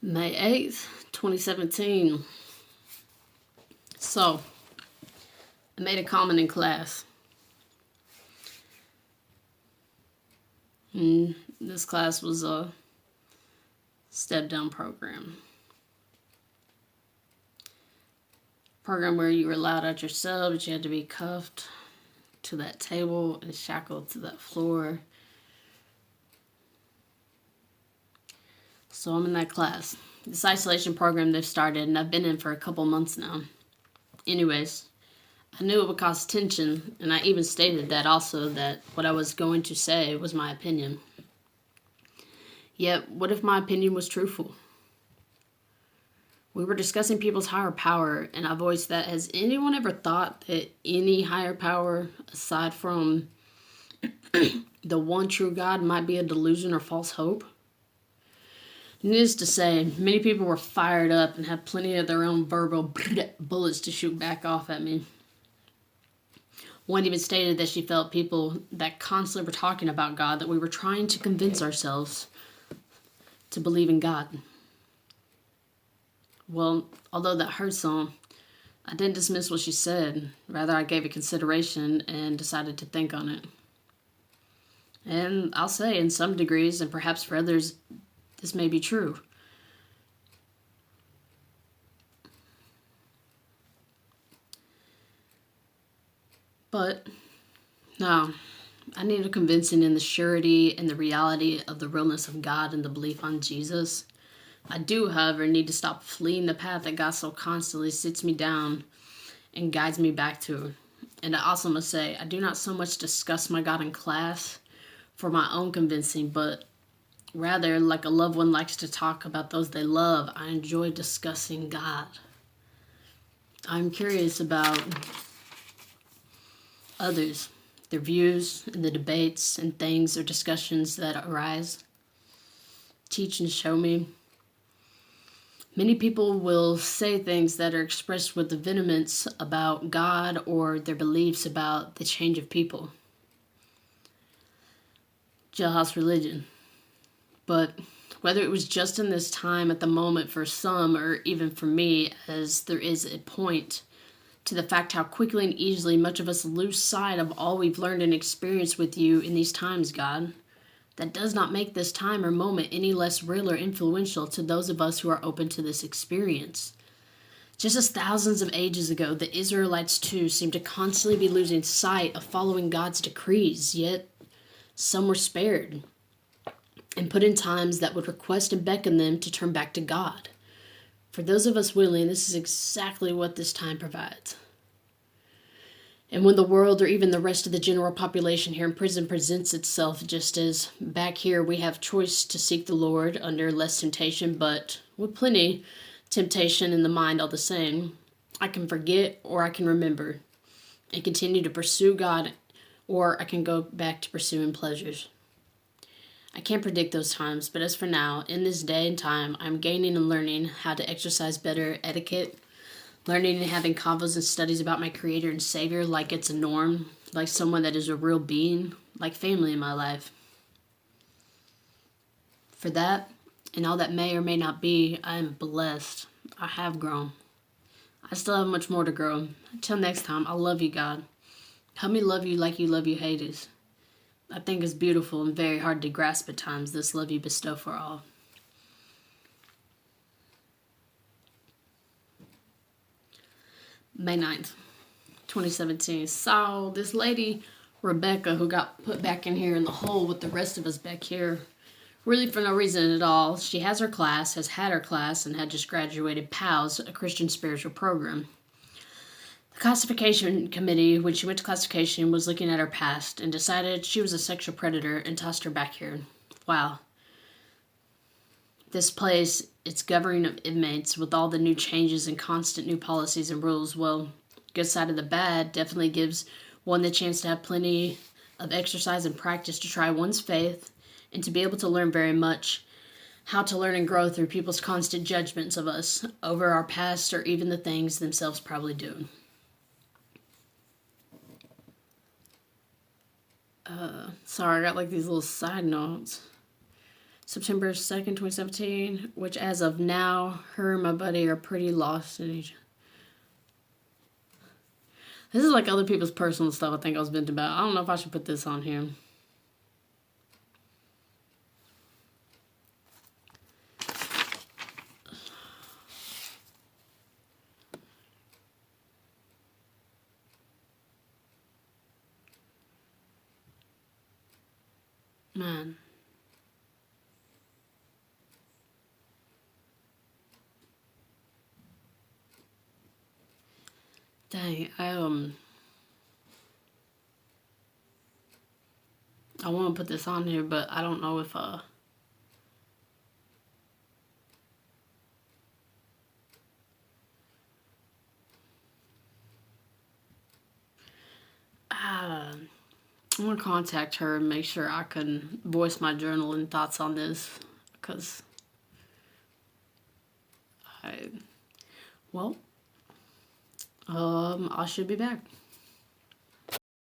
May 8th, 2017. So, I made a comment in class. This class was a step-down program. Program where you were allowed out your cell, but you had to be cuffed to that table and shackled to that floor. So I'm in that class. This isolation program they've started, and I've been in for a couple months now. Anyways, I knew it would cause tension, and I even stated that also, that what I was going to say was my opinion. Yet, what if my opinion was truthful? We were discussing people's higher power, and I voiced that, has anyone ever thought that any higher power, aside from the one true God, might be a delusion or false hope? Needless to say, many people were fired up and had plenty of their own verbal bullets to shoot back off at me. One even stated that she felt people that constantly were talking about God, that we were trying to convince ourselves to believe in God. Well, although that hurt some, I didn't dismiss what she said. Rather, I gave it consideration and decided to think on it. And I'll say, in some degrees, and perhaps for others, this may be true. But, no, I need a convincing in the surety and the reality of the realness of God and the belief on Jesus. I do, however, need to stop fleeing the path that God so constantly sits me down and guides me back to. And I also must say, I do not so much discuss my God in class for my own convincing, but rather, like a loved one likes to talk about those they love, I enjoy discussing God. I'm curious about others, their views, and the debates and things or discussions that arise. Teach and show me. Many people will say things that are expressed with the vehemence about God or their beliefs about the change of people. Jailhouse religion. But whether it was just in this time at the moment for some, or even for me, as there is a point to the fact how quickly and easily much of us lose sight of all we've learned and experienced with you in these times, God, that does not make this time or moment any less real or influential to those of us who are open to this experience. Just as thousands of ages ago, the Israelites too seemed to constantly be losing sight of following God's decrees, yet some were spared and put in times that would request and beckon them to turn back to God. For those of us willing, this is exactly what this time provides. And when the world, or even the rest of the general population here in prison, presents itself just as back here we have choice to seek the Lord under less temptation, but with plenty temptation in the mind all the same, I can forget or I can remember and continue to pursue God, or I can go back to pursuing pleasures. I can't predict those times, but as for now, in this day and time, I'm gaining and learning how to exercise better etiquette, learning and having convos and studies about my Creator and Savior like it's a norm, like someone that is a real being, like family in my life. For that, and all that may or may not be, I am blessed. I have grown. I still have much more to grow. Until next time, I love you, God. Help me love you like you love you, Hades. I think it's beautiful and very hard to grasp at times, this love you bestow for all. May 9th, 2017. So this lady, Rebecca, who got put back in here in the hole with the rest of us back here, really for no reason at all. She has her class, has had her class, and had just graduated PALS, a Christian spiritual program. The classification committee, when she went to classification, was looking at her past and decided she was a sexual predator and tossed her back here. Wow. This place, its governing of inmates with all the new changes and constant new policies and rules, well, good side of the bad, definitely gives one the chance to have plenty of exercise and practice to try one's faith and to be able to learn very much how to learn and grow through people's constant judgments of us over our past or even the things themselves probably do. Sorry, I got like these little side notes. September 2nd, 2017, which as of now, her and my buddy are pretty lost in each other. This is like other people's personal stuff I think I was venting about. I don't know if I should put this on here. Man. Dang, I want to put this on here, but I don't know if I'm gonna contact her and make sure I can voice my journal and thoughts on this, because I should be back.